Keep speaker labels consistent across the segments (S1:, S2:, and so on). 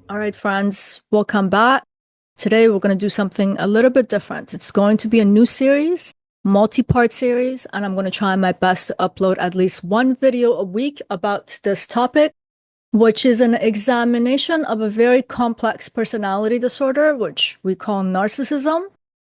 S1: All right, friends, welcome back. Today we're going to do something a little bit different. It's going to be a new series, multi-part series, and I'm going to try my best to upload at least one video a week about this topic, which is an examination of a very complex personality disorder, which we call narcissism.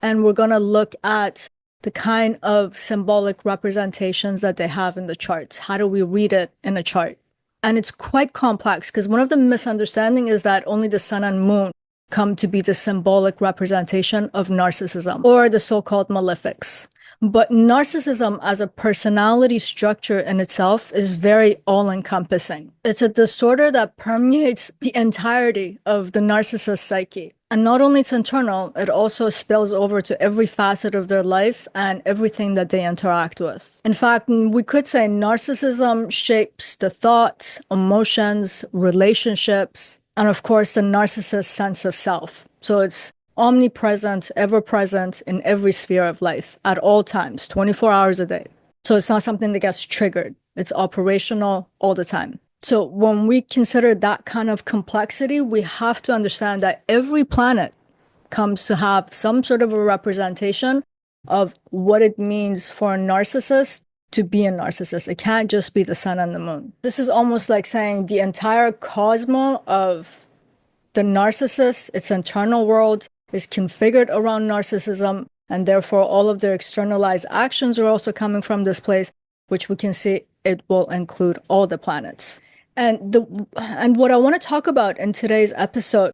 S1: And we're going to look at the kind of symbolic representations that they have in the charts. How do we read it in a chart? And it's quite complex because one of the misunderstandings is that only the sun and moon come to be the symbolic representation of narcissism or the so-called malefics. But narcissism as a personality structure in itself is very all-encompassing. It's a disorder that permeates the entirety of the narcissist psyche. And not only it's internal, it also spills over to every facet of their life and everything that they interact with. In fact, we could say narcissism shapes the thoughts, emotions, relationships, and of course, the narcissist's sense of self. So it's omnipresent, ever present in every sphere of life at all times, 24 hours a day. So it's not something that gets triggered. It's operational all the time. So when we consider that kind of complexity, we have to understand that every planet comes to have some sort of a representation of what it means for a narcissist to be a narcissist. It can't just be the sun and the moon. This is almost like saying the entire cosmos of the narcissist, its internal world, is configured around narcissism, and therefore all of their externalized actions are also coming from this place, which we can see it will include all the planets. And what I want to talk about in today's episode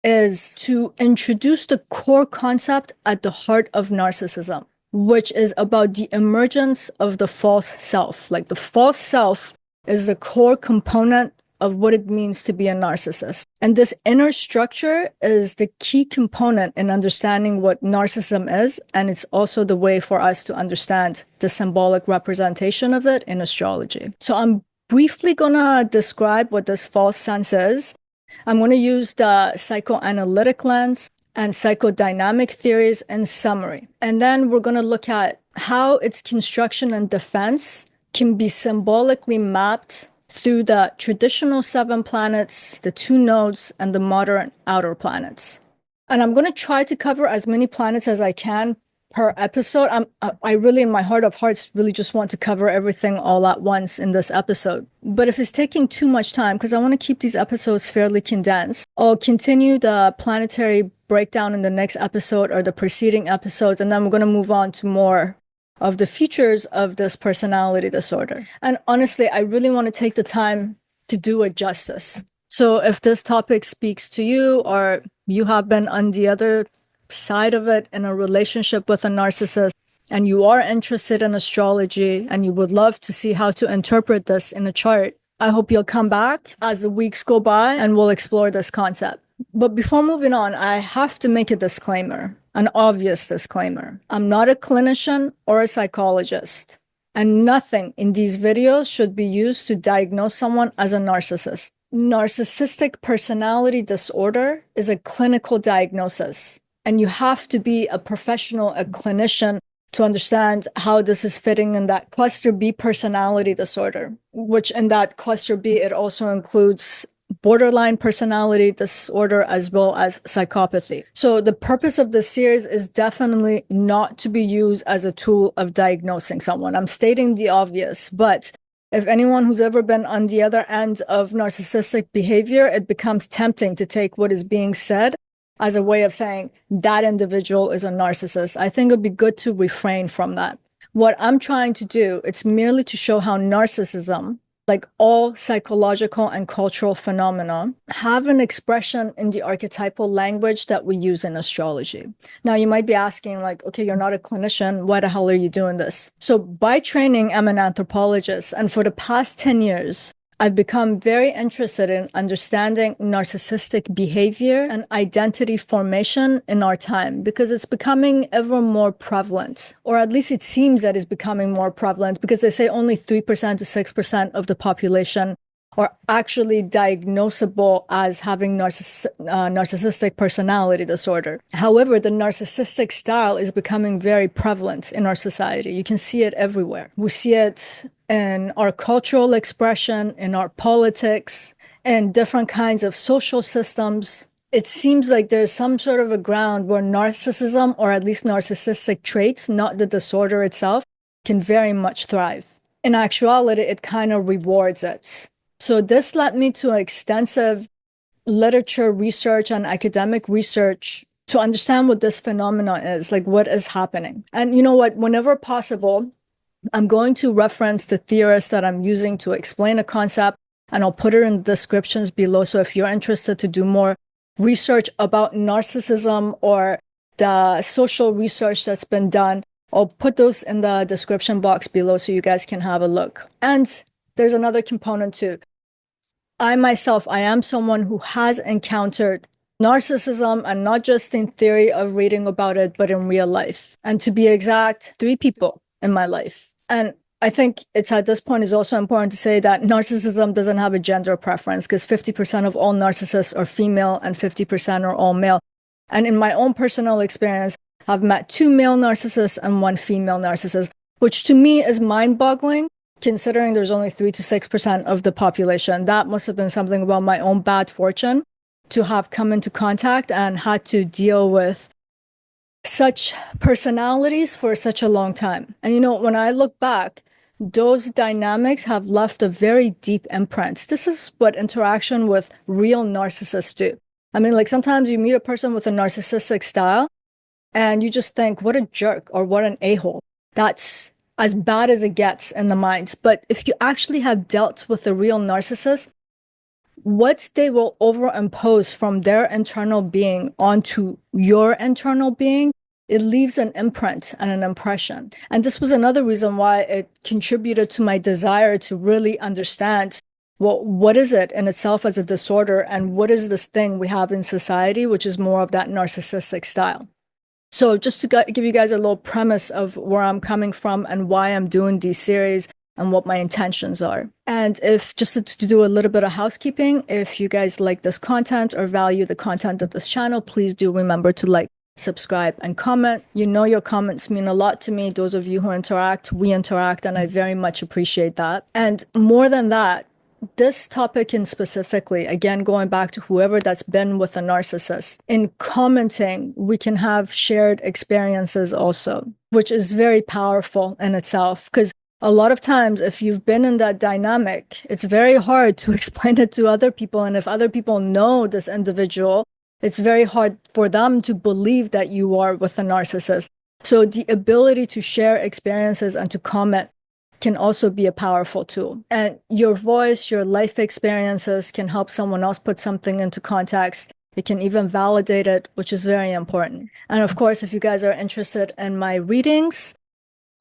S1: is to introduce the core concept at the heart of narcissism, which is about the emergence of the false self. Like the false self is the core component of what it means to be a narcissist. And this inner structure is the key component in understanding what narcissism is, and it's also the way for us to understand the symbolic representation of it in astrology. So I'm briefly gonna describe what this false sense is. I'm gonna use the psychoanalytic lens and psychodynamic theories in summary. And then we're gonna look at how its construction and defense can be symbolically mapped through the traditional 7 planets, the 2 nodes, and the modern outer planets. And I'm going to try to cover as many planets as I can per episode. I really, in my heart of hearts, really just want to cover everything all at once in this episode. But if it's taking too much time, because I want to keep these episodes fairly condensed, I'll continue the planetary breakdown in the next episode or the preceding episodes, and then we're going to move on to more of the features of this personality disorder. And honestly, I really want to take the time to do it justice. So if this topic speaks to you, or you have been on the other side of it in a relationship with a narcissist, and you are interested in astrology, and you would love to see how to interpret this in a chart, I hope you'll come back as the weeks go by and we'll explore this concept. But before moving on, I have to make a disclaimer. An obvious disclaimer. I'm not a clinician or a psychologist, and nothing in these videos should be used to diagnose someone as a narcissist. Narcissistic personality disorder is a clinical diagnosis, and you have to be a professional, a clinician, to understand how this is fitting in that cluster B personality disorder, which in that cluster B, it also includes borderline personality disorder as well as psychopathy. So the purpose of this series is definitely not to be used as a tool of diagnosing someone. I'm stating the obvious, but if anyone who's ever been on the other end of narcissistic behavior, it becomes tempting to take what is being said as a way of saying that individual is a narcissist. I think it would be good to refrain from that. What I'm trying to do, it's merely to show how narcissism, like all psychological and cultural phenomena, have an expression in the archetypal language that we use in astrology. Now, you might be asking, like, okay, you're not a clinician. Why the hell are you doing this? So by training, I'm an anthropologist. And for the past 10 years, I've become very interested in understanding narcissistic behavior and identity formation in our time, because it's becoming ever more prevalent, or at least it seems that it's becoming more prevalent, because they say only 3% to 6% of the population or actually diagnosable as having narcissistic personality disorder. However, the narcissistic style is becoming very prevalent in our society. You can see it everywhere. We see it in our cultural expression, in our politics, and different kinds of social systems. It seems like there's some sort of a ground where narcissism, or at least narcissistic traits, not the disorder itself, can very much thrive. In actuality, it kind of rewards it. So this led me to extensive literature research and academic research to understand what this phenomenon is, like what is happening. And you know what, whenever possible, I'm going to reference the theorists that I'm using to explain a concept, and I'll put it in the descriptions below. So if you're interested to do more research about narcissism or the social research that's been done, I'll put those in the description box below so you guys can have a look. And there's another component too. I myself, I am someone who has encountered narcissism, and not just in theory of reading about it, but in real life. And to be exact, 3 people in my life. And I think it's at this point is also important to say that narcissism doesn't have a gender preference, because 50% of all narcissists are female and 50% are all male. And in my own personal experience, I've met 2 male narcissists and 1 female narcissist, which to me is mind-boggling, considering there's only 3 to 6% of the population. That must have been something about my own bad fortune to have come into contact and had to deal with such personalities for such a long time. And you know, when I look back, those dynamics have left a very deep imprint. This is what interaction with real narcissists do. I mean, like sometimes you meet a person with a narcissistic style and you just think, what a jerk or what an a-hole. That's as bad as it gets in the minds. But if you actually have dealt with a real narcissist, what they will overimpose from their internal being onto your internal being, it leaves an imprint and an impression. And this was another reason why it contributed to my desire to really understand, well, what is it in itself as a disorder, and what is this thing we have in society, which is more of that narcissistic style. So just to give you guys a little premise of where I'm coming from and why I'm doing these series and what my intentions are. And if just to do a little bit of housekeeping, if you guys like this content or value the content of this channel, please do remember to like, subscribe, and comment. You know, your comments mean a lot to me. Those of you who interact, we interact, and I very much appreciate that. And more than that, this topic in specifically, again, going back to whoever that's been with a narcissist, in commenting, we can have shared experiences also, which is very powerful in itself. Because a lot of times, if you've been in that dynamic, it's very hard to explain it to other people. And if other people know this individual, it's very hard for them to believe that you are with a narcissist. So the ability to share experiences and to comment can also be a powerful tool. And your voice, your life experiences can help someone else put something into context. It can even validate it, which is very important. And of course, if you guys are interested in my readings,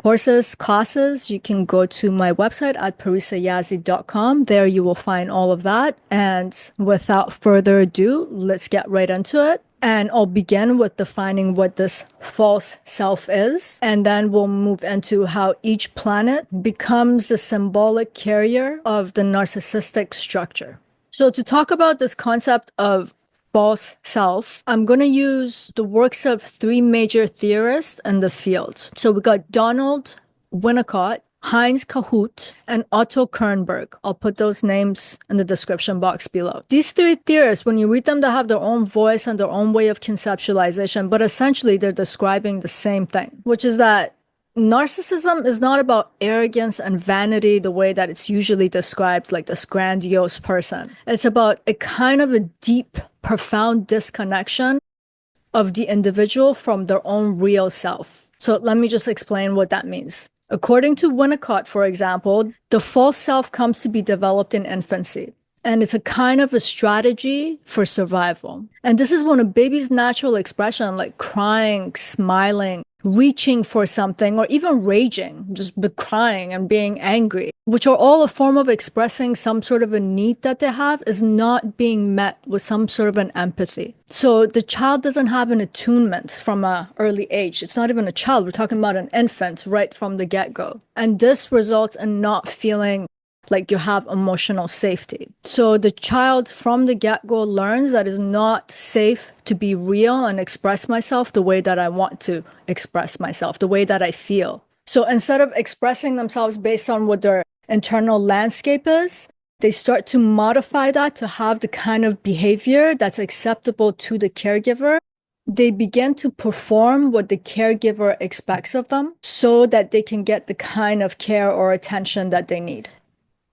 S1: courses, classes, you can go to my website at parisayazi.com. There you will find all of that. And without further ado, let's get right into it. And I'll begin with defining what this false self is. And then we'll move into how each planet becomes the symbolic carrier of the narcissistic structure. So to talk about this concept of false self, I'm going to use the works of 3 major theorists in the field. So we got Donald Winnicott, Heinz Kohut, and Otto Kernberg. I'll put those names in the description box below. These 3 theorists, when you read them, they have their own voice and their own way of conceptualization, but essentially they're describing the same thing, which is that narcissism is not about arrogance and vanity the way that it's usually described, like this grandiose person. It's about a kind of a deep, profound disconnection of the individual from their own real self. So let me just explain what that means. According to Winnicott, for example, the false self comes to be developed in infancy. And it's a kind of a strategy for survival. And this is when a baby's natural expression, like crying, smiling, reaching for something, or even raging, just be crying and being angry, which are all a form of expressing some sort of a need that they have, is not being met with some sort of an empathy. So the child doesn't have an attunement from an early age. It's not even a child. We're talking about an infant right from the get-go. And this results in not feeling like you have emotional safety. So the child from the get-go learns that it's not safe to be real and express myself the way that I want to express myself, the way that I feel. So instead of expressing themselves based on what their internal landscape is, they start to modify that to have the kind of behavior that's acceptable to the caregiver. They begin to perform what the caregiver expects of them so that they can get the kind of care or attention that they need.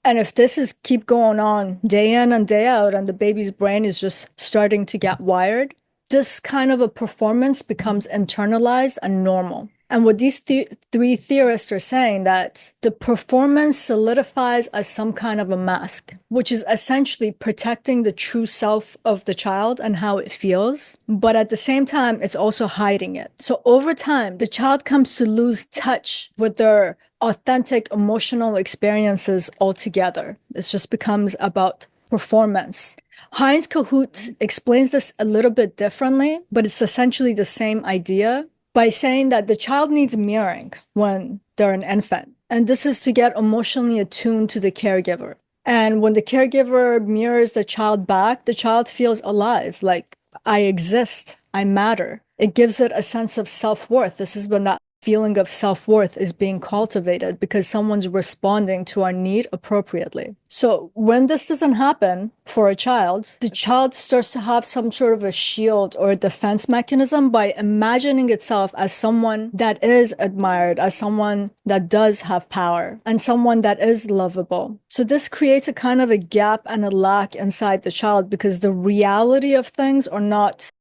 S1: And if this is keep going on day in and day out, and the baby's brain is just starting to get wired, this kind of a performance becomes internalized and normal. And what these three theorists are saying, that the performance solidifies as some kind of a mask, which is essentially protecting the true self of the child and how it feels. But at the same time, it's also hiding it. So over time, the child comes to lose touch with their authentic emotional experiences altogether. It just becomes about performance. Heinz Kohut explains this a little bit differently, but it's essentially the same idea by saying that the child needs mirroring when they're an infant. And this is to get emotionally attuned to the caregiver. And when the caregiver mirrors the child back, the child feels alive, like I exist, I matter. It gives it a sense of self-worth. This is when that feeling of self-worth is being cultivated because someone's responding to our need appropriately. So when this doesn't happen for a child, the child starts to have some sort of a shield or a defense mechanism by imagining itself as someone that is admired, as someone that does have power, and someone that is lovable. So this creates a kind of a gap and a lack inside the child because the reality of things are not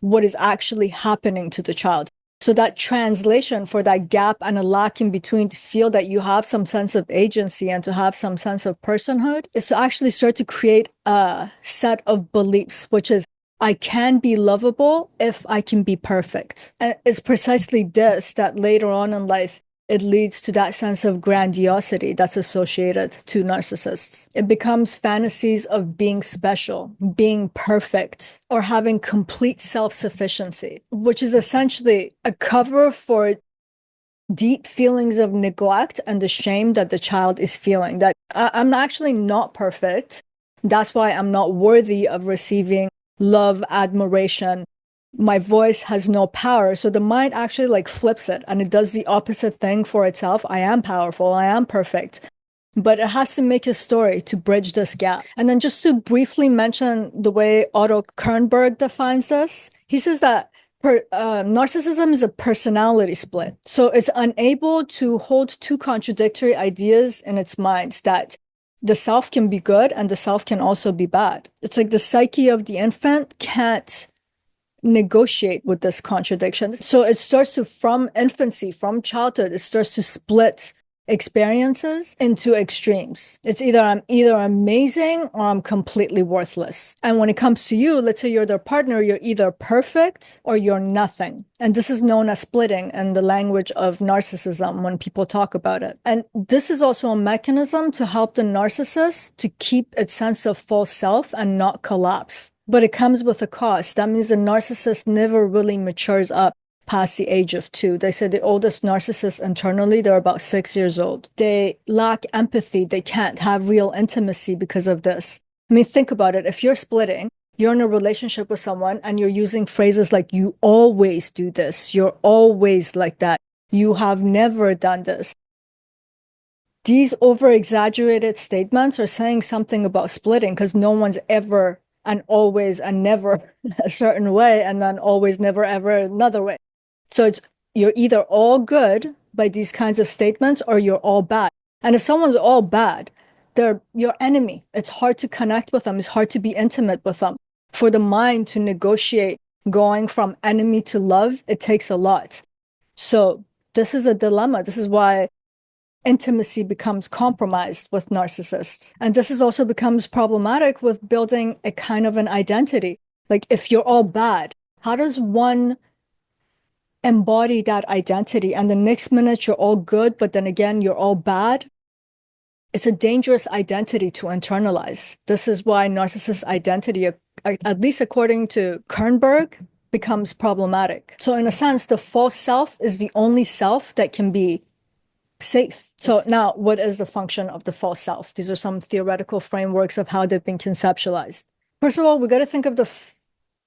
S1: what is actually happening to the child. So that translation for that gap and a lack in between to feel that you have some sense of agency and to have some sense of personhood is to actually start to create a set of beliefs, which is I can be lovable if I can be perfect. And it's precisely this that later on in life, it leads to that sense of grandiosity that's associated to narcissists. It becomes fantasies of being special, being perfect, or having complete self-sufficiency, which is essentially a cover for deep feelings of neglect and the shame that the child is feeling, that I'm actually not perfect. That's why I'm not worthy of receiving love, admiration. My voice has no power. So the mind actually like flips it and it does the opposite thing for itself. I am powerful. I am perfect. But it has to make a story to bridge this gap. And then just to briefly mention the way Otto Kernberg defines this, he says that narcissism is a personality split. So it's unable to hold two contradictory ideas in its mind, that the self can be good and the self can also be bad. It's like the psyche of the infant can't negotiate with this contradiction. So it starts to, from infancy, from childhood, it starts to split experiences into extremes. It's I'm either amazing or I'm completely worthless. And when it comes to you, let's say you're their partner, you're either perfect or you're nothing. And this is known as splitting in the language of narcissism when people talk about it. And this is also a mechanism to help the narcissist to keep its sense of false self and not collapse. But it comes with a cost. That means the narcissist never really matures up past the age of 2. They say the oldest narcissists internally, they're about 6 years old. They lack empathy. They can't have real intimacy because of this. I mean, think about it. If you're splitting, you're in a relationship with someone and you're using phrases like, you always do this. You're always like that. You have never done this. These over-exaggerated statements are saying something about splitting because no one's ever and always and never a certain way and then always, never, ever another way. So you're either all good by these kinds of statements or you're all bad. And if someone's all bad, they're your enemy. It's hard to connect with them. It's hard to be intimate with them. For the mind to negotiate going from enemy to love, it takes a lot. So this is a dilemma. This is why intimacy becomes compromised with narcissists. And this is also becomes problematic with building a kind of an identity. Like if you're all bad, how does one embody that identity? And the next minute you're all good, but then again, you're all bad. It's a dangerous identity to internalize. This is why narcissist identity, at least according to Kernberg, becomes problematic. So in a sense, the false self is the only self that can be safe. So now, what is the function of the false self? These are some theoretical frameworks of how they've been conceptualized. First of all, we got to think of the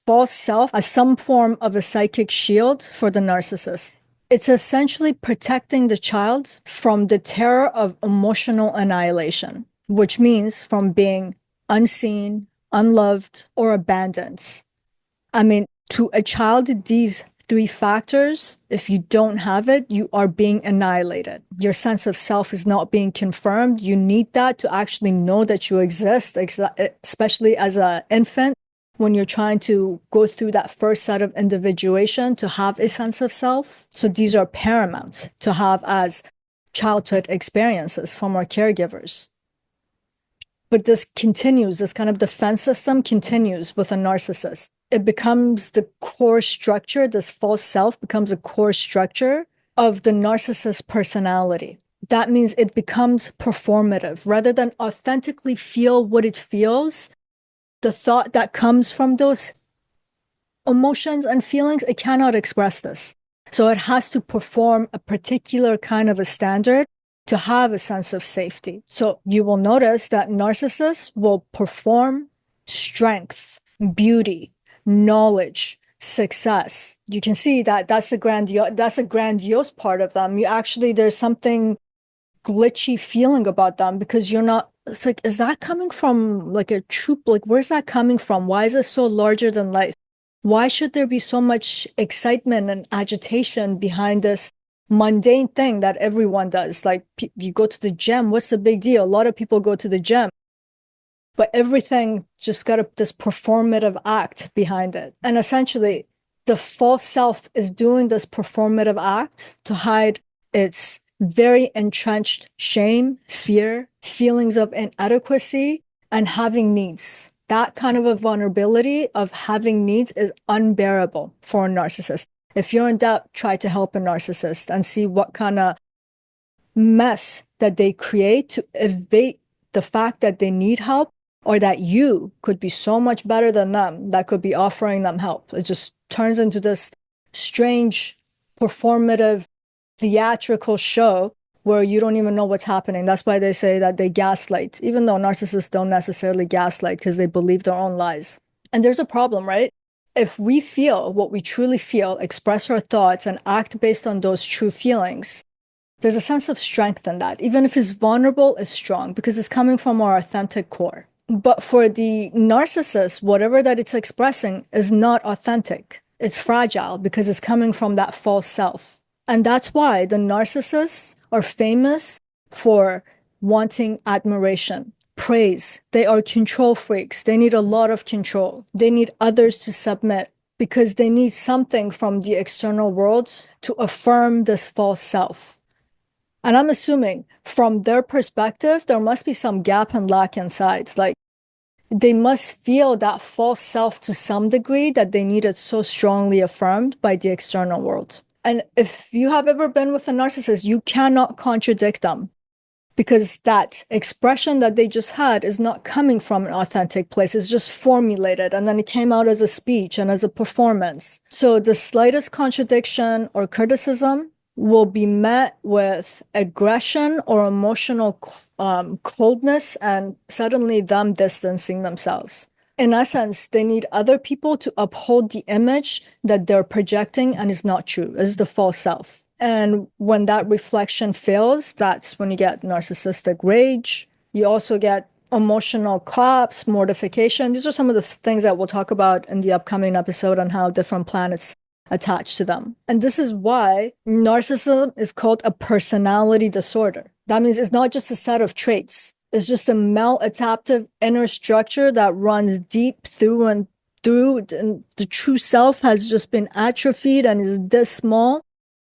S1: false self as some form of a psychic shield for the narcissist. It's essentially protecting the child from the terror of emotional annihilation, which means from being unseen, unloved, or abandoned. I mean, to a child, these three factors, if you don't have it, you are being annihilated. Your sense of self is not being confirmed. You need that to actually know that you exist, especially as an infant, when you're trying to go through that first set of individuation to have a sense of self. So these are paramount to have as childhood experiences from our caregivers. But this continues, this kind of defense system continues with a narcissist. It becomes the core structure, this false self becomes a core structure of the narcissist personality. That means it becomes performative. Rather than authentically feel what it feels, the thought that comes from those emotions and feelings, it cannot express this. So it has to perform a particular kind of a standard to have a sense of safety. So you will notice that narcissists will perform strength, beauty, knowledge, success. You can see that that's a grandiose part of them. There's something glitchy feeling about them because you're not, it's like, is that coming from like a troop? Like, where's that coming from? Why is it so larger than life? Why should there be so much excitement and agitation behind this mundane thing that everyone does? Like, you go to the gym, what's the big deal? A lot of people go to the gym, but everything just got this performative act behind it. And essentially, the false self is doing this performative act to hide its very entrenched shame, fear, feelings of inadequacy, and having needs. That kind of a vulnerability of having needs is unbearable for a narcissist. If you're in doubt, try to help a narcissist and see what kind of mess that they create to evade the fact that they need help, or that you could be so much better than them that could be offering them help. It just turns into this strange, performative, theatrical show where you don't even know what's happening. That's why they say that they gaslight, even though narcissists don't necessarily gaslight because they believe their own lies. And there's a problem, right? If we feel what we truly feel, express our thoughts, and act based on those true feelings, there's a sense of strength in that. Even if it's vulnerable, it's strong because it's coming from our authentic core. But for the narcissist, whatever that it's expressing is not authentic. It's fragile because it's coming from that false self. And that's why the narcissists are famous for wanting admiration, praise. They are control freaks. They need a lot of control. They need others to submit because they need something from the external world to affirm this false self. And I'm assuming from their perspective, there must be some gap and lack inside. Like, they must feel that false self to some degree that they need it so strongly affirmed by the external world. And if you have ever been with a narcissist, you cannot contradict them because that expression that they just had is not coming from an authentic place. It's just formulated and then it came out as a speech and as a performance. So the slightest contradiction or criticism will be met with aggression or emotional coldness and suddenly them distancing themselves. In essence, they need other people to uphold the image that they're projecting and is not true, is the false self. And when that reflection fails, that's when you get narcissistic rage. You also get emotional collapse, mortification. These are some of the things that we'll talk about in the upcoming episode on how different planets attach to them. And this is why narcissism is called a personality disorder. That means it's not just a set of traits. It's just a maladaptive inner structure that runs deep through and through, and the true self has just been atrophied and is this small,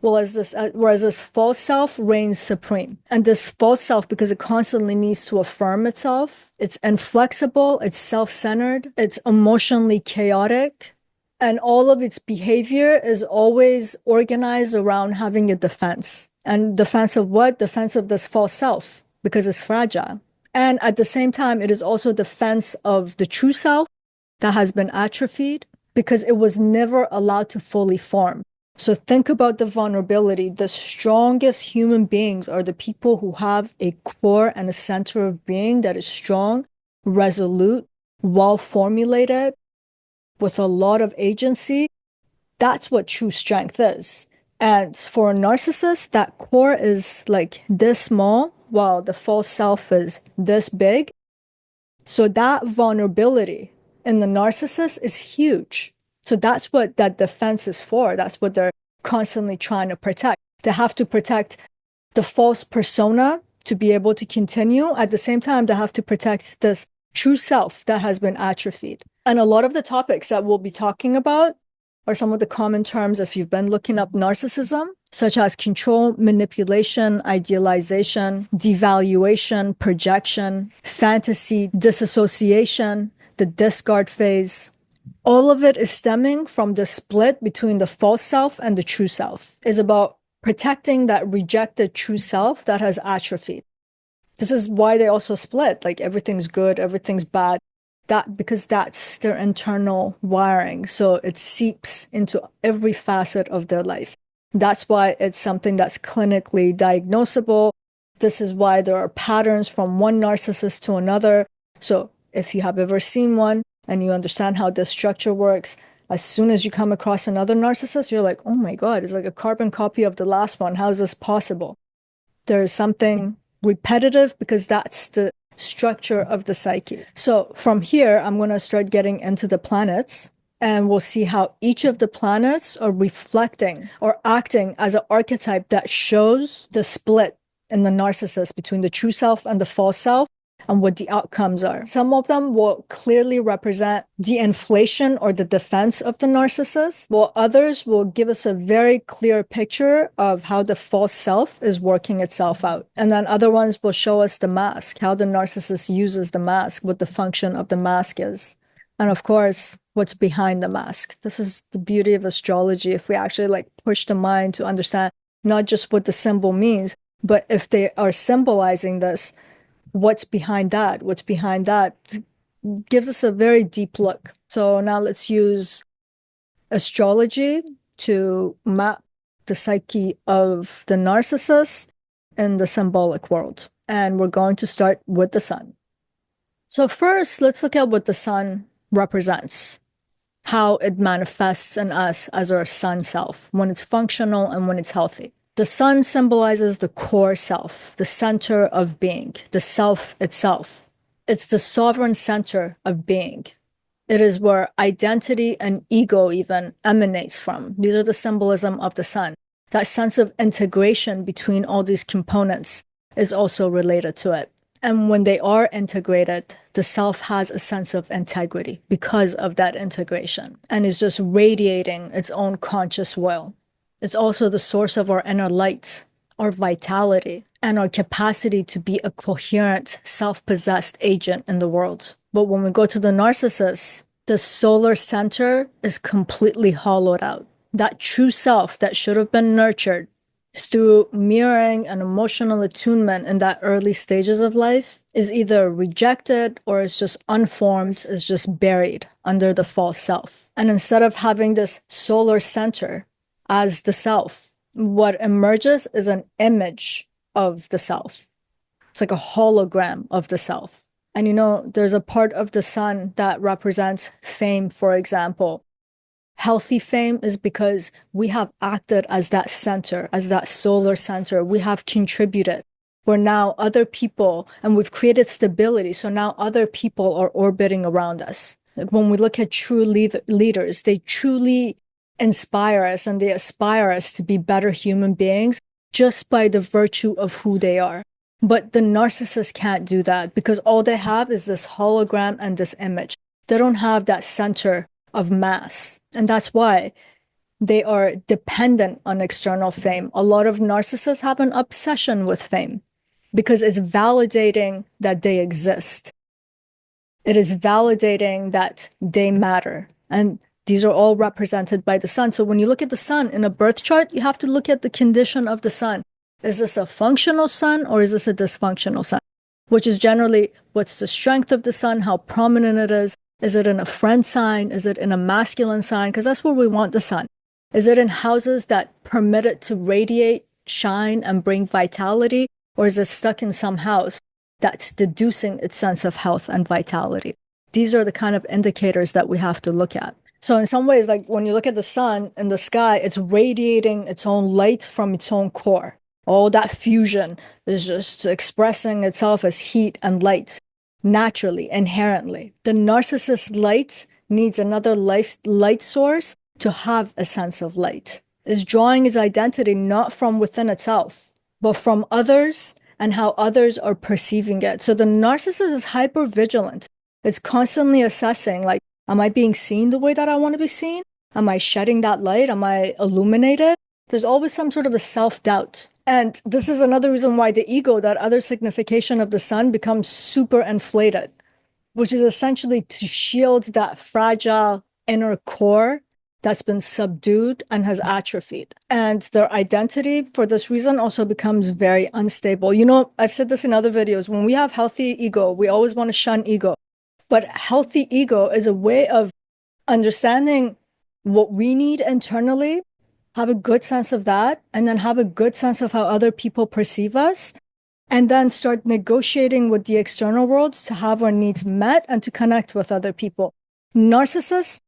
S1: whereas this false self reigns supreme. And this false self, because it constantly needs to affirm itself, it's inflexible, it's self-centered, it's emotionally chaotic, and all of its behavior is always organized around having a defense. And defense of what? Defense of this false self, because it's fragile. And at the same time, it is also defense of the true self that has been atrophied because it was never allowed to fully form. So think about the vulnerability. The strongest human beings are the people who have a core and a center of being that is strong, resolute, well formulated, with a lot of agency. That's what true strength is. And for a narcissist, that core is like this small, while the false self is this big. So that vulnerability in the narcissist is huge. So that's what that defense is for. That's what they're constantly trying to protect. They have to protect the false persona to be able to continue. At the same time, they have to protect this true self that has been atrophied. And a lot of the topics that we'll be talking about are some of the common terms if you've been looking up narcissism, such as control, manipulation, idealization, devaluation, projection, fantasy, disassociation, the discard phase. All of it is stemming from the split between the false self and the true self. It's about protecting that rejected true self that has atrophied. This is why they also split. Like everything's good, everything's bad. Because that's their internal wiring. So it seeps into every facet of their life. That's why it's something that's clinically diagnosable. This is why there are patterns from one narcissist to another. So if you have ever seen one and you understand how this structure works, as soon as you come across another narcissist, you're like, oh my God, it's like a carbon copy of the last one. How is this possible? There is something repetitive because that's the structure of the psyche. So from here, I'm going to start getting into the planets, and we'll see how each of the planets are reflecting or acting as an archetype that shows the split in the narcissist between the true self and the false self, and what the outcomes are. Some of them will clearly represent the inflation or the defense of the narcissist, while others will give us a very clear picture of how the false self is working itself out. And then other ones will show us the mask, how the narcissist uses the mask, what the function of the mask is. And of course, what's behind the mask. This is the beauty of astrology. If we actually like push the mind to understand not just what the symbol means, but if they are symbolizing this, what's behind that? What's behind that gives us a very deep look. So now let's use astrology to map the psyche of the narcissist in the symbolic world. And we're going to start with the sun. So first, let's look at what the sun represents, how it manifests in us as our sun self, when it's functional and when it's healthy. The sun symbolizes the core self, the center of being, the self itself. It's the sovereign center of being. It is where identity and ego even emanates from. These are the symbolism of the sun. That sense of integration between all these components is also related to it. And when they are integrated, the self has a sense of integrity because of that integration and is just radiating its own conscious will. It's also the source of our inner light, our vitality, and our capacity to be a coherent, self-possessed agent in the world. But when we go to the narcissist, the solar center is completely hollowed out. That true self that should have been nurtured through mirroring and emotional attunement in that early stages of life is either rejected or is just unformed, is just buried under the false self. And instead of having this solar center as the self, what emerges is an image of the self. It's like a hologram of the self. And you know, there's a part of the sun that represents fame, for example. Healthy fame is because we have acted as that center, as that solar center. We have contributed. Where now other people, and we've created stability, so now other people are orbiting around us. Like when we look at true leaders, they truly inspire us and they aspire us to be better human beings just by the virtue of who they are. But the narcissist can't do that because all they have is this hologram and this image. They don't have that center of mass. And that's why they are dependent on external fame. A lot of narcissists have an obsession with fame because it's validating that they exist. It is validating that they matter. And these are all represented by the sun. So when you look at the sun in a birth chart, you have to look at the condition of the sun. Is this a functional sun or is this a dysfunctional sun? Which is generally what's the strength of the sun, how prominent it is. Is it in a friend sign? Is it in a masculine sign? Because that's where we want the sun. Is it in houses that permit it to radiate, shine, and bring vitality? Or is it stuck in some house that's deducing its sense of health and vitality? These are the kind of indicators that we have to look at. So in some ways, like when you look at the sun in the sky, it's radiating its own light from its own core. All that fusion is just expressing itself as heat and light naturally, inherently. The narcissist light needs another light source to have a sense of light. Is drawing his identity not from within itself, but from others and how others are perceiving it. So the narcissist is hyper vigilant. It's constantly assessing, like, am I being seen the way that I want to be seen? Am I shedding that light? Am I illuminated? There's always some sort of a self-doubt. And this is another reason why the ego, that other signification of the sun, becomes super inflated, which is essentially to shield that fragile inner core that's been subdued and has atrophied. And their identity, for this reason, also becomes very unstable. You know, I've said this in other videos. When we have healthy ego, we always want to shun ego. But healthy ego is a way of understanding what we need internally, have a good sense of that, and then have a good sense of how other people perceive us, and then start negotiating with the external world to have our needs met and to connect with other people. Narcissists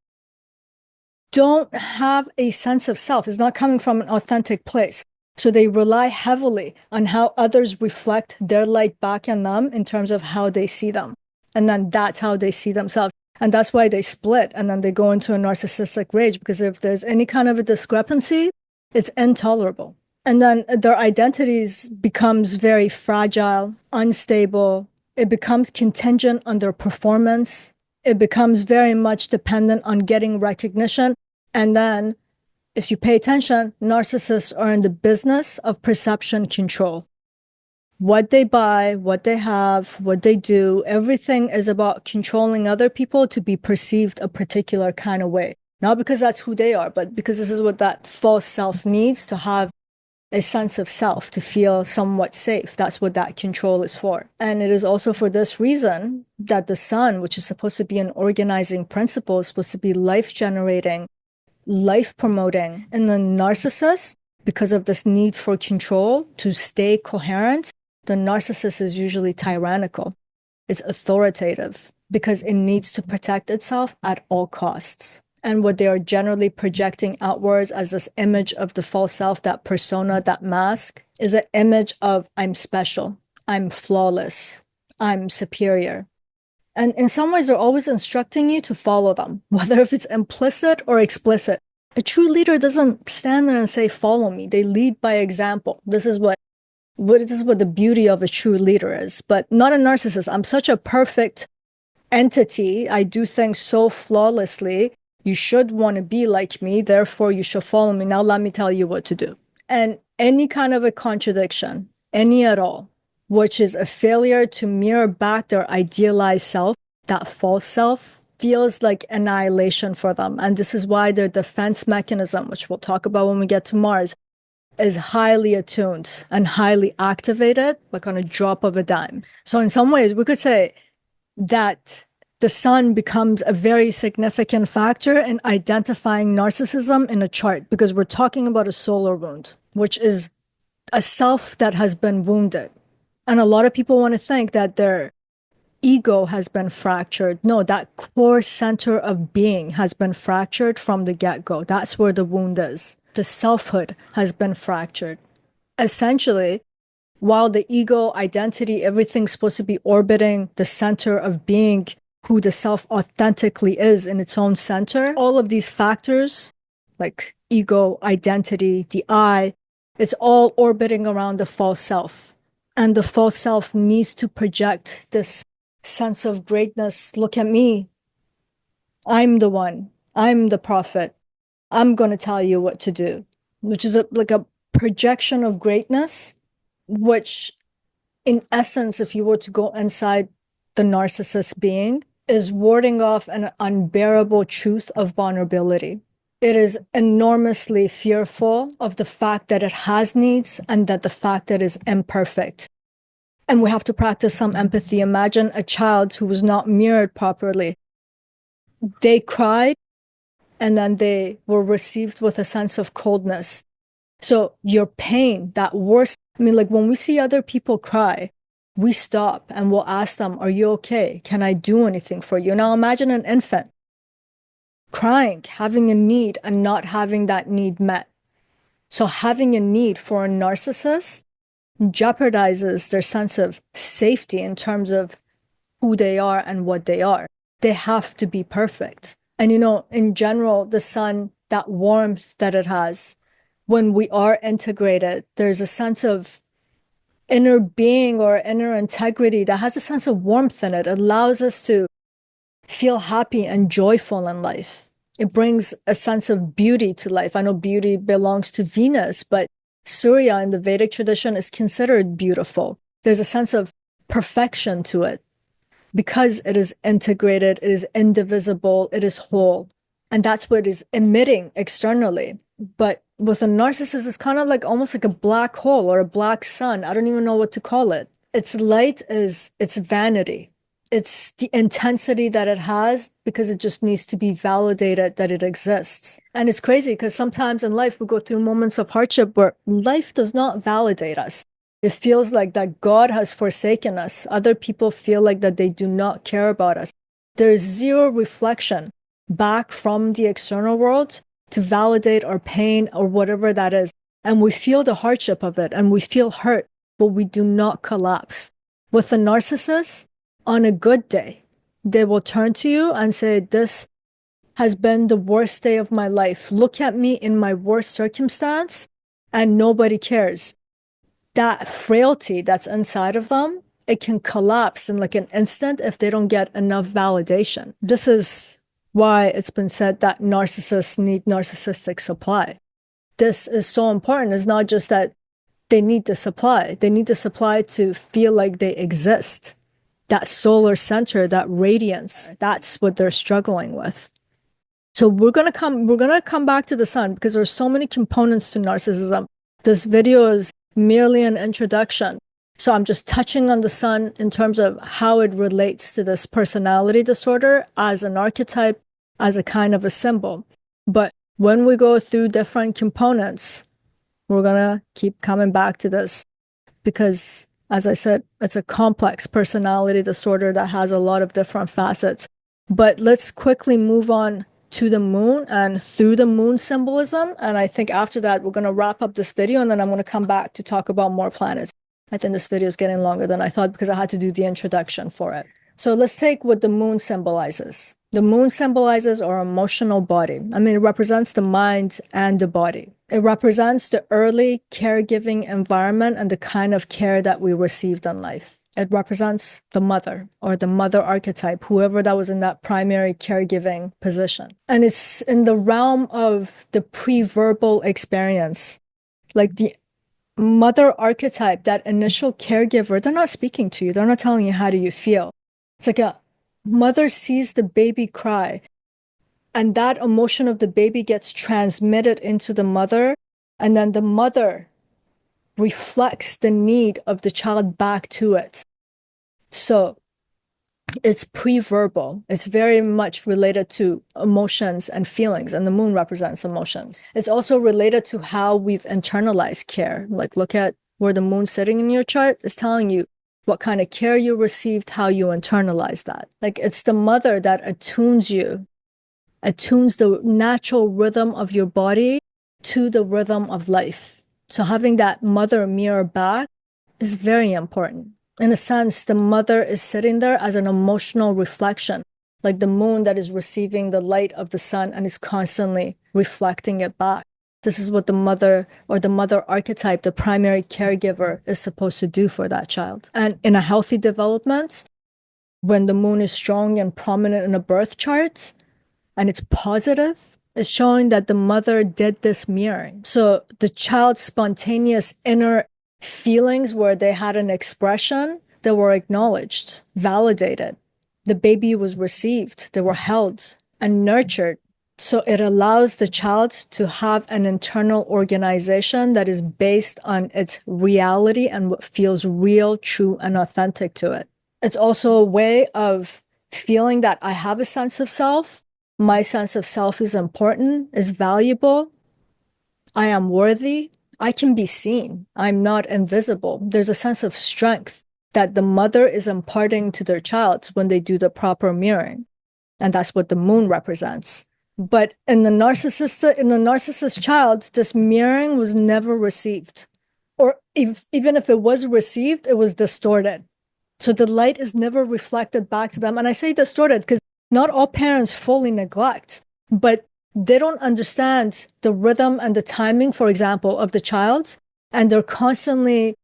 S1: don't have a sense of self. It's not coming from an authentic place. So they rely heavily on how others reflect their light back in them in terms of how they see them. And then that's how they see themselves. And that's why they split. And then they go into a narcissistic rage, because if there's any kind of a discrepancy, it's intolerable. And then their identities becomes very fragile, unstable. It becomes contingent on their performance. It becomes very much dependent on getting recognition. And then, if you pay attention, narcissists are in the business of perception control. What they buy, what they have, what they do, everything is about controlling other people to be perceived a particular kind of way. Not because that's who they are, but because this is what that false self needs to have a sense of self, to feel somewhat safe. That's what that control is for. And it is also for this reason that the sun, which is supposed to be an organizing principle, is supposed to be life generating, life promoting. And the narcissist, because of this need for control to stay coherent, the narcissist is usually tyrannical. It's authoritative because it needs to protect itself at all costs. And what they are generally projecting outwards as this image of the false self, that persona, that mask, is an image of I'm special, I'm flawless, I'm superior. And in some ways, they're always instructing you to follow them, whether if it's implicit or explicit. A true leader doesn't stand there and say, follow me. They lead by example. This is what the beauty of a true leader is, but not a narcissist. I'm such a perfect entity. I do things so flawlessly. You should want to be like me, therefore you should follow me. Now let me tell you what to do. And any kind of a contradiction, any at all, which is a failure to mirror back their idealized self, that false self, feels like annihilation for them. And this is why their defense mechanism, which we'll talk about when we get to Mars, is highly attuned and highly activated, like on a drop of a dime. So in some ways, we could say that the sun becomes a very significant factor in identifying narcissism in a chart, because we're talking about a solar wound, which is a self that has been wounded. And a lot of people want to think that their ego has been fractured. No, that core center of being has been fractured from the get-go. That's where the wound is. The selfhood has been fractured. Essentially, while the ego, identity, everything's supposed to be orbiting the center of being, who the self authentically is in its own center, all of these factors, like ego, identity, the I, it's all orbiting around the false self. And the false self needs to project this sense of greatness. Look at me. I'm the one. I'm the prophet. I'm going to tell you what to do, which is like a projection of greatness, which in essence, if you were to go inside the narcissist being, is warding off an unbearable truth of vulnerability. It is enormously fearful of the fact that it has needs and that the fact that it is imperfect. And we have to practice some empathy. Imagine a child who was not mirrored properly. They cried and then they were received with a sense of coldness. So your pain, that worst, I mean, like when we see other people cry, we stop and we'll ask them, are you okay? Can I do anything for you? Now imagine an infant crying, having a need and not having that need met. So having a need for a narcissist jeopardizes their sense of safety in terms of who they are and what they are. They have to be perfect. And in general, the sun, that warmth that it has, when we are integrated, there's a sense of inner being or inner integrity that has a sense of warmth in it. It allows us to feel happy and joyful in life. It brings a sense of beauty to life. I know beauty belongs to Venus, but Surya in the Vedic tradition is considered beautiful. There's a sense of perfection to it because it is integrated, it is indivisible, it is whole. And that's what is emitting externally. But with a narcissist, it's kind of like almost like a black hole or a black sun. I don't even know what to call it. Its light is its vanity. It's the intensity that it has because it just needs to be validated that it exists. And it's crazy because sometimes in life we go through moments of hardship where life does not validate us. It feels like that God has forsaken us. Other people feel like that they do not care about us. There is zero reflection back from the external world to validate our pain or whatever that is. And we feel the hardship of it and we feel hurt, but we do not collapse. With a narcissist, on a good day, they will turn to you and say, this has been the worst day of my life. Look at me in my worst circumstance and nobody cares. That frailty that's inside of them, it can collapse in like an instant if they don't get enough validation. This is why it's been said that narcissists need narcissistic supply. This is so important. It's not just that they need the supply. They need the supply to feel like they exist. That solar center, that radiance, that's what they're struggling with. So we're gonna come back to the sun because there's so many components to narcissism. This video is merely an introduction. So I'm just touching on the sun in terms of how it relates to this personality disorder as an archetype, as a kind of a symbol. But when we go through different components, we're gonna keep coming back to this because, as I said, it's a complex personality disorder that has a lot of different facets. But let's quickly move on to the moon and through the moon symbolism. And I think after that, we're going to wrap up this video and then I'm going to come back to talk about more planets. I think this video is getting longer than I thought because I had to do the introduction for it. So let's take what the moon symbolizes. The moon symbolizes our emotional body. I mean, it represents the mind and the body. It represents the early caregiving environment and the kind of care that we received in life. It represents the mother or the mother archetype, whoever that was in that primary caregiving position. And it's in the realm of the pre-verbal experience, like the mother archetype, that initial caregiver, they're not speaking to you. They're not telling you how do you feel. It's like a mother sees the baby cry and that emotion of the baby gets transmitted into the mother. And then the mother reflects the need of the child back to it. So it's pre-verbal. It's very much related to emotions and feelings, and the moon represents emotions. It's also related to how we've internalized care. Like look at where the moon's sitting in your chart. It's telling you what kind of care you received, how you internalize that. Like it's the mother that attunes you, attunes the natural rhythm of your body to the rhythm of life. So having that mother mirror back is very important. In a sense, the mother is sitting there as an emotional reflection, like the moon that is receiving the light of the sun and is constantly reflecting it back. This is what the mother or the mother archetype, the primary caregiver, is supposed to do for that child. And in a healthy development, when the moon is strong and prominent in a birth chart and it's positive, is showing that the mother did this mirroring. So the child's spontaneous inner feelings where they had an expression, they were acknowledged, validated. The baby was received, they were held and nurtured. So it allows the child to have an internal organization that is based on its reality and what feels real, true, and authentic to it. It's also a way of feeling that I have a sense of self, My sense of self is important, is valuable. I am worthy. I can be seen. I'm not invisible. There's a sense of strength that the mother is imparting to their child when they do the proper mirroring. And that's what the moon represents. But in the narcissist child, this mirroring was never received. Or even if it was received, it was distorted. So the light is never reflected back to them. And I say distorted because not all parents fully neglect, but they don't understand the rhythm and the timing, for example, of the child. And they're constantly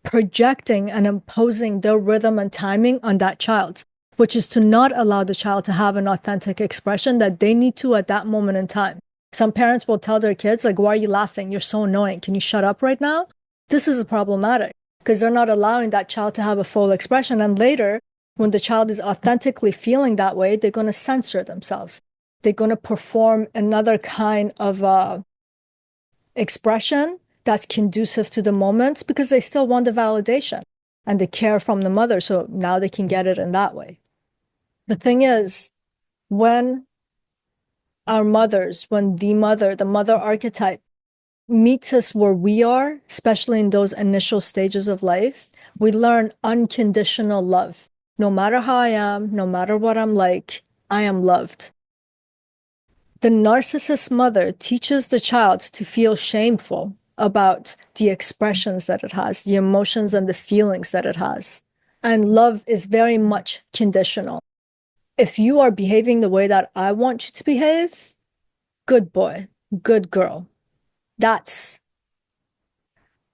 S1: projecting and imposing their rhythm and timing on that child, which is to not allow the child to have an authentic expression that they need to at that moment in time. Some parents will tell their kids, like, why are you laughing? You're so annoying. Can you shut up right now? This is problematic because they're not allowing that child to have a full expression. And later, when the child is authentically feeling that way, they're going to censor themselves. They're going to perform another kind of expression that's conducive to the moments because they still want the validation and the care from the mother. So now they can get it in that way. The thing is, when our mothers, when the mother archetype meets us where we are, especially in those initial stages of life, we learn unconditional love. No matter how I am, no matter what I'm like, I am loved. The narcissist mother teaches the child to feel shameful about the expressions that it has, the emotions and the feelings that it has. And love is very much conditional. If you are behaving the way that I want you to behave, good boy, good girl. That's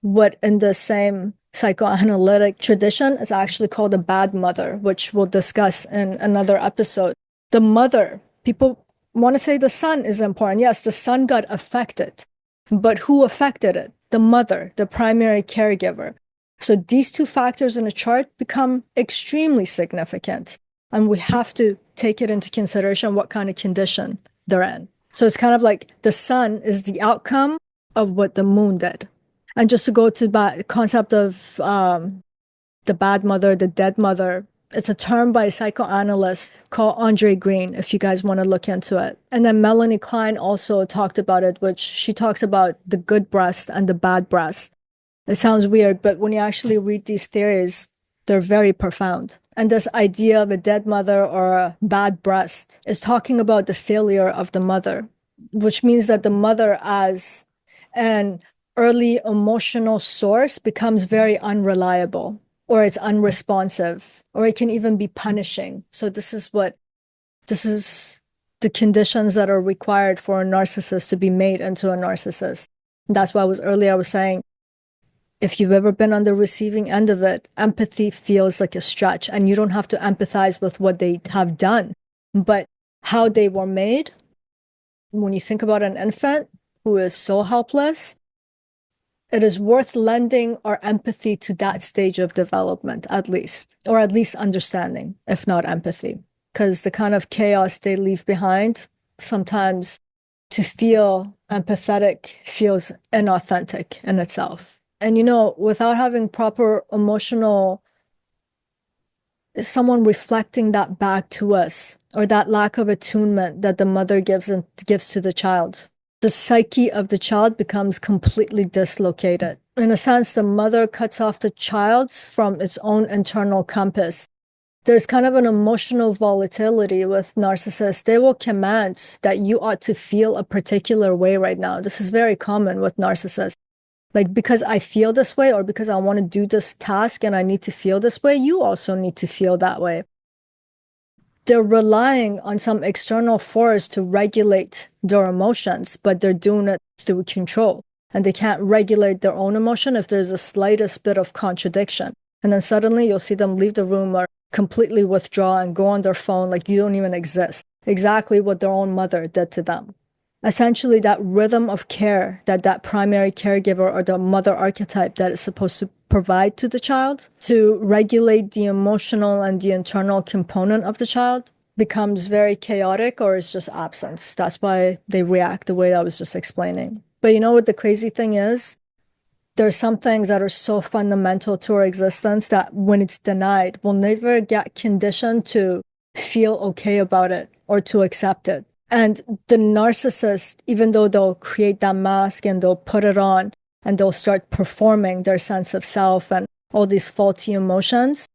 S1: what in the same psychoanalytic tradition is actually called a bad mother, which we'll discuss in another episode. The mother, people want to say the son is important. Yes, the son got affected, but who affected it? The mother, the primary caregiver. So these two factors in a chart become extremely significant, and we have to take it into consideration what kind of condition they're in. So it's kind of like the sun is the outcome of what the moon did. And just to go to the concept of the bad mother, the dead mother, it's a term by a psychoanalyst called Andre Green, if you guys want to look into it. And then Melanie Klein also talked about it, which she talks about the good breast and the bad breast. It sounds weird, but when you actually read these theories, they're very profound. And this idea of a dead mother or a bad breast is talking about the failure of the mother, which means that the mother as an early emotional source becomes very unreliable, or it's unresponsive, or it can even be punishing. So this is the conditions that are required for a narcissist to be made into a narcissist. And that's why I was saying, if you've ever been on the receiving end of it, empathy feels like a stretch, and you don't have to empathize with what they have done, but how they were made. When you think about an infant who is so helpless, it is worth lending our empathy to that stage of development, at least, or at least understanding, if not empathy, because the kind of chaos they leave behind, sometimes to feel empathetic feels inauthentic in itself. And, without having proper emotional, someone reflecting that back to us, or that lack of attunement that the mother gives to the child, the psyche of the child becomes completely dislocated. In a sense, the mother cuts off the child from its own internal compass. There's kind of an emotional volatility with narcissists. They will command that you ought to feel a particular way right now. This is very common with narcissists. Like, because I feel this way, or because I want to do this task and I need to feel this way, you also need to feel that way. They're relying on some external force to regulate their emotions, but they're doing it through control. And they can't regulate their own emotion if there's the slightest bit of contradiction. And then suddenly you'll see them leave the room or completely withdraw and go on their phone like you don't even exist. Exactly what their own mother did to them. Essentially, that rhythm of care that primary caregiver or the mother archetype that is supposed to provide to the child to regulate the emotional and the internal component of the child becomes very chaotic, or is just absent. That's why they react the way I was just explaining. But you know what the crazy thing is? There's some things that are so fundamental to our existence that when it's denied, we'll never get conditioned to feel okay about it or to accept it. And the narcissist, even though they'll create that mask and they'll put it on and they'll start performing their sense of self and all these faulty emotions,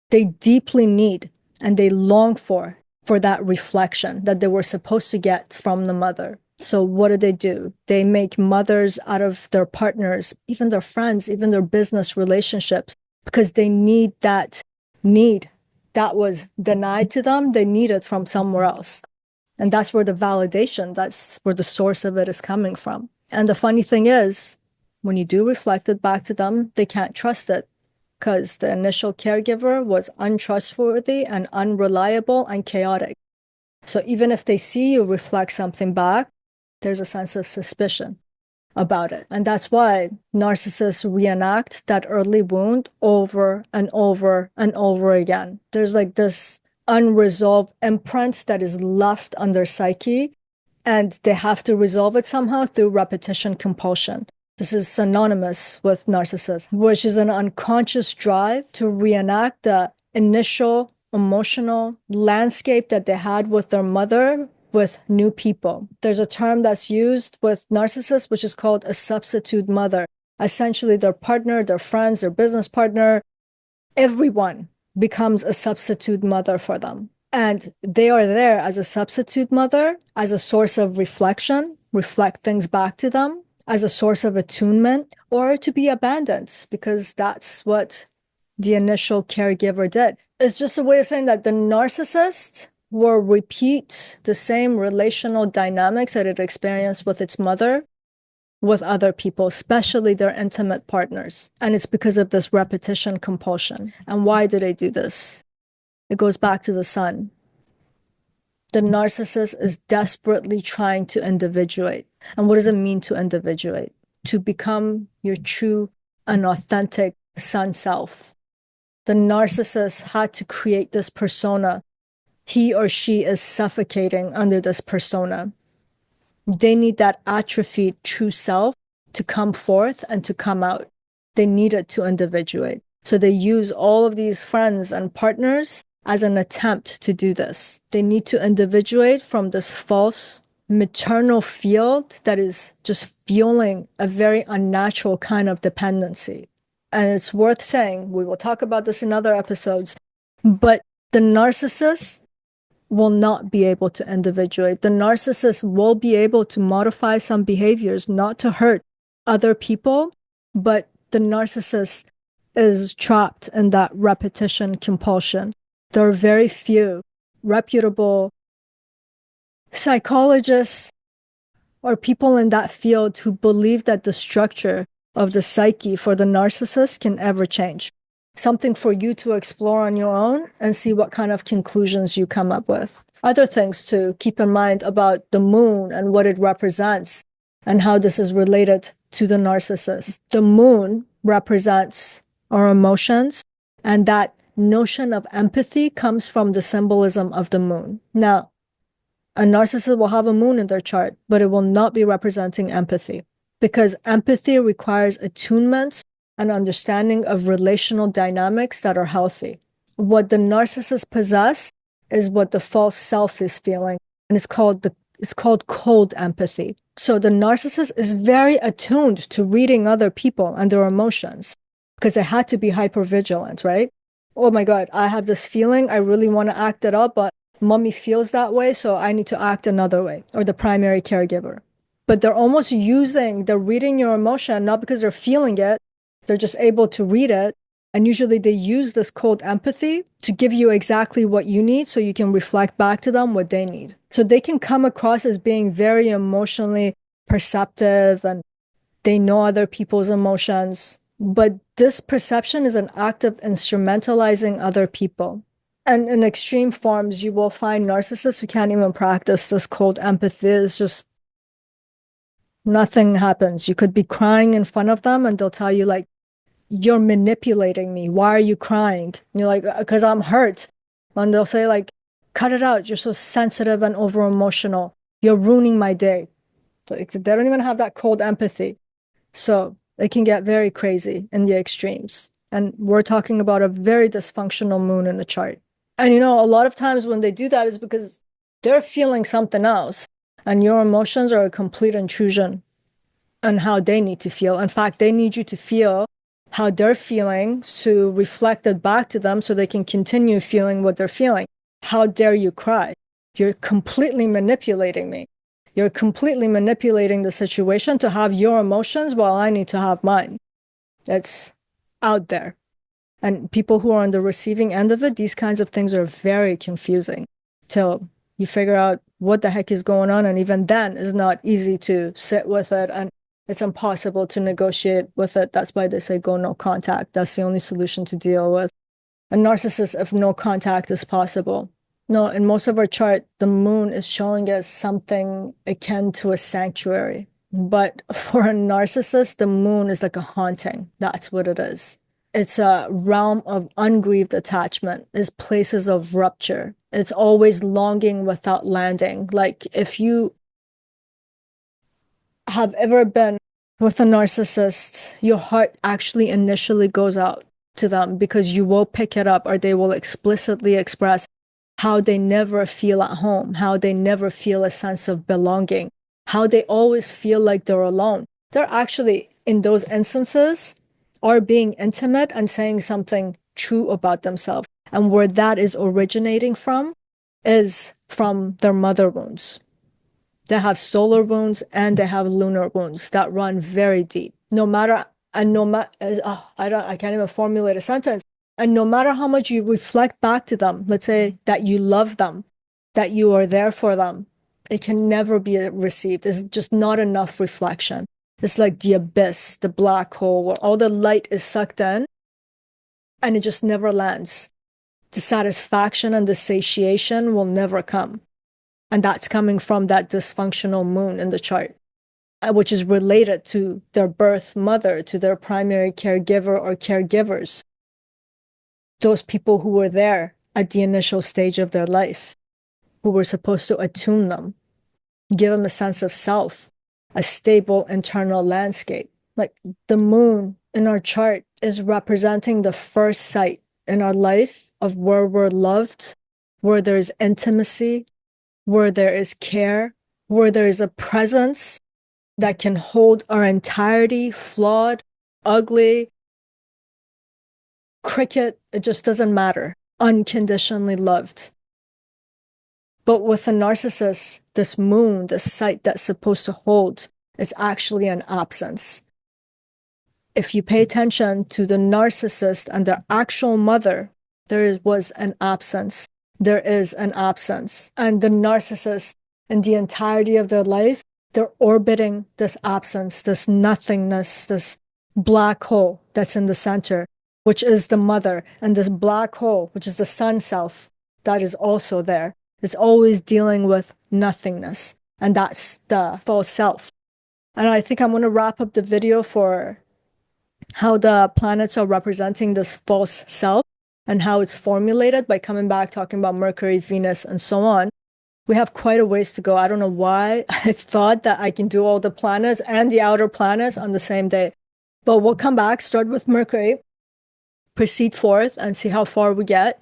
S1: they deeply need and they long for that reflection that they were supposed to get from the mother. So what do? They make mothers out of their partners, even their friends, even their business relationships, because they need that need that was denied to them. They need it from somewhere else. And that's where the validation, that's where the source of it is coming from. And the funny thing is, when you do reflect it back to them, they can't trust it because the initial caregiver was untrustworthy and unreliable and chaotic. So even if they see you reflect something back, there's a sense of suspicion about it. And that's why narcissists reenact that early wound over and over and over again. There's like this unresolved imprint that is left on their psyche, and they have to resolve it somehow through repetition compulsion. This is synonymous with narcissism, which is an unconscious drive to reenact the initial emotional landscape that they had with their mother with new people. There's a term that's used with narcissists, which is called a substitute mother. Essentially, their partner, their friends, their business partner, everyone becomes a substitute mother for them. And they are there as a substitute mother, as a source of reflection, reflect things back to them, as a source of attunement, or to be abandoned, because that's what the initial caregiver did. It's just a way of saying that the narcissist will repeat the same relational dynamics that it experienced with its mother with other people, especially their intimate partners. And it's because of this repetition compulsion. And why do they do this? It goes back to the sun. The narcissist is desperately trying to individuate. And what does it mean to individuate? To become your true and authentic sun self. The narcissist had to create this persona. He or she is suffocating under this persona. They need that atrophied true self to come forth and to come out. They need it to individuate. So they use all of these friends and partners as an attempt to do this. They need to individuate from this false maternal field that is just fueling a very unnatural kind of dependency. And it's worth saying, we will talk about this in other episodes, but the narcissist will not be able to individuate. The narcissist will be able to modify some behaviors, not to hurt other people, but the narcissist is trapped in that repetition compulsion. There are very few reputable psychologists or people in that field who believe that the structure of the psyche for the narcissist can ever change. Something for you to explore on your own and see what kind of conclusions you come up with. Other things to keep in mind about the moon and what it represents and how this is related to the narcissist. The moon represents our emotions, and that notion of empathy comes from the symbolism of the moon. Now, a narcissist will have a moon in their chart, but it will not be representing empathy, because empathy requires attunements and understanding of relational dynamics that are healthy. What the narcissist possess is what the false self is feeling, and it's called cold empathy. So the narcissist is very attuned to reading other people and their emotions because they had to be hypervigilant, right? Oh my God, I have this feeling, I really want to act it up, but mommy feels that way, so I need to act another way, or the primary caregiver. But they're reading your emotion, not because they're feeling it, they're just able to read it. And usually they use this cold empathy to give you exactly what you need so you can reflect back to them what they need. So they can come across as being very emotionally perceptive and they know other people's emotions. But this perception is an act of instrumentalizing other people. And in extreme forms, you will find narcissists who can't even practice this cold empathy. It's just nothing happens. You could be crying in front of them and they'll tell you like, you're manipulating me. Why are you crying? And you're like, because I'm hurt. And they'll say like, cut it out. You're so sensitive and over emotional. You're ruining my day. Like, they don't even have that cold empathy. So it can get very crazy in the extremes. And we're talking about a very dysfunctional moon in the chart. And a lot of times when they do that is because They're feeling something else, and your emotions are a complete intrusion on how they need to feel. In fact, they need you to feel how they're feeling to reflect it back to them so they can continue feeling what they're feeling. How dare you cry? You're completely manipulating me. You're completely manipulating the situation to have your emotions while I need to have mine. It's out there. And people who are on the receiving end of it, these kinds of things are very confusing till you figure out what the heck is going on. And even then, it's not easy to sit with it, and it's impossible to negotiate with it. That's why they say go no contact. That's the only solution to deal with a narcissist if no contact is possible. No, in most of our chart, the moon is showing us something akin to a sanctuary. But for a narcissist, the moon is like a haunting. That's what it is. It's a realm of ungrieved attachment. It's places of rupture. It's always longing without landing. Like if you have ever been with a narcissist, your heart actually initially goes out to them because you will pick it up, or they will explicitly express how they never feel at home, how they never feel a sense of belonging, how they always feel like they're alone. They're actually, in those instances, are being intimate and saying something true about themselves. And where that is originating from is from their mother wounds. They have solar wounds and they have lunar wounds that run very deep. No matter, and no matter, I can't even formulate a sentence. And no matter how much you reflect back to them, let's say that you love them, that you are there for them, it can never be received. It's just not enough reflection. It's like the abyss, the black hole, where all the light is sucked in and it just never lands. The satisfaction and the satiation will never come. And that's coming from that dysfunctional moon in the chart, which is related to their birth mother, to their primary caregiver or caregivers. Those people who were there at the initial stage of their life, who were supposed to attune them, give them a sense of self, a stable internal landscape. Like the moon in our chart is representing the first sight in our life of where we're loved, where there's intimacy, where there is care, where there is a presence that can hold our entirety, flawed, ugly, cricket, it just doesn't matter, unconditionally loved. But with a narcissist, this moon, this sight that's supposed to hold, it's actually an absence. If you pay attention to the narcissist and their actual mother, there was an absence. There is an absence. And the narcissist, in the entirety of their life, they're orbiting this absence, this nothingness, this black hole that's in the center, which is the mother, and this black hole, which is the sun self, that is also there. It's always dealing with nothingness, and that's the false self. And I think I'm going to wrap up the video for how the planets are representing this false self and how it's formulated by coming back, talking about Mercury, Venus, and so on. We have quite a ways to go. I don't know why I thought that I can do all the planets and the outer planets on the same day. But we'll come back, start with Mercury, proceed forth, and see how far we get.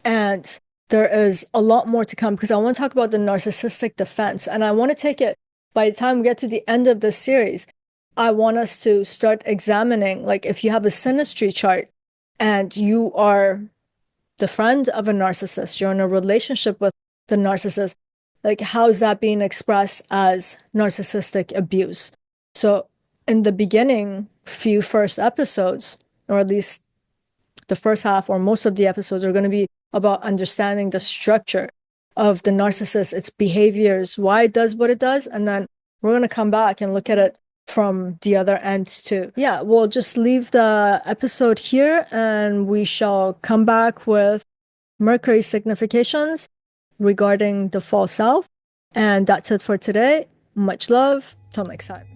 S1: And there is a lot more to come because I want to talk about the narcissistic defense. And I want to take it, by the time we get to the end of this series, I want us to start examining, like if you have a synastry chart and you are the friend of a narcissist, you're in a relationship with the narcissist, like how's that being expressed as narcissistic abuse? So in the beginning, few first episodes, or at least the first half or most of the episodes, are going to be about understanding the structure of the narcissist, its behaviors, why it does what it does. And then we're going to come back and look at it from the other end too. Yeah, we'll just leave the episode here and we shall come back with Mercury significations regarding the false self. And that's it for today. Much love. Till next time.